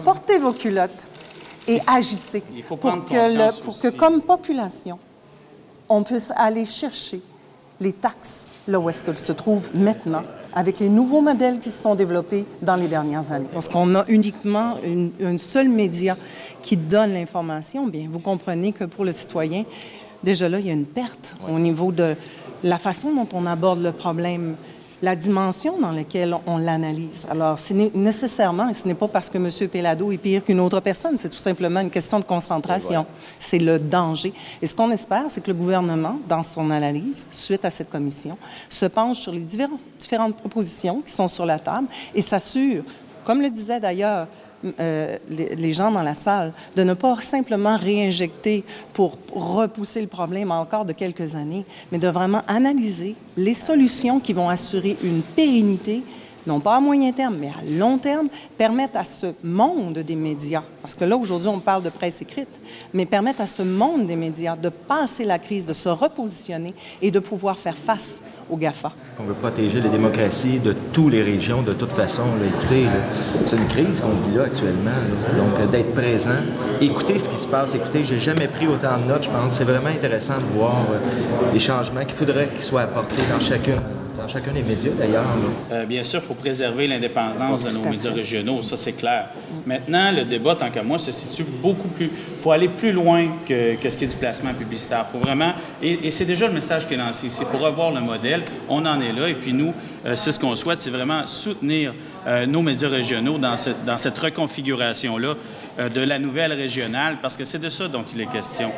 portez vos culottes et agissez pour que, comme population, on puisse aller chercher les taxes là où est-ce qu'elles se trouvent maintenant, avec les nouveaux modèles qui se sont développés dans les dernières années. Parce qu'on a uniquement un seul média qui donne l'information, bien, vous comprenez que pour le citoyen, déjà là, il y a une perte au niveau de la façon dont on aborde le problème, la dimension dans laquelle on l'analyse. Alors, nécessairement, et ce n'est pas parce que M. Pellado est pire qu'une autre personne, c'est tout simplement une question de concentration. C'est le danger. Et ce qu'on espère, c'est que le gouvernement, dans son analyse, suite à cette commission, se penche sur les différentes propositions qui sont sur la table et s'assure, comme le disait d'ailleurs les gens dans la salle, de ne pas simplement réinjecter pour repousser le problème encore de quelques années, mais de vraiment analyser les solutions qui vont assurer une pérennité, non pas à moyen terme, mais à long terme, permettre à ce monde des médias, parce que là, aujourd'hui, on parle de presse écrite, mais permettre à ce monde des médias de passer la crise, de se repositionner et de pouvoir faire face aux GAFA. On veut protéger les démocraties de toutes les régions, de toute façon. Là, écoutez, c'est une crise qu'on vit là actuellement. Là. Donc, d'être présent, écouter ce qui se passe. Écoutez, j'ai jamais pris autant de notes, je pense. C'est vraiment intéressant de voir les changements qu'il faudrait qu'ils soient apportés dans chacun des médias, d'ailleurs. Bien sûr, il faut préserver l'indépendance de nos médias régionaux, ça c'est clair. Maintenant, le débat, tant qu'à moi, se situe beaucoup plus... Il faut aller plus loin que ce qui est du placement publicitaire. Il faut vraiment... Et c'est déjà le message qui est lancé ici. Il faut revoir le modèle. On en est là. Et puis nous, c'est ce qu'on souhaite, c'est vraiment soutenir nos médias régionaux dans cette reconfiguration-là de la nouvelle régionale, parce que c'est de ça dont il est question.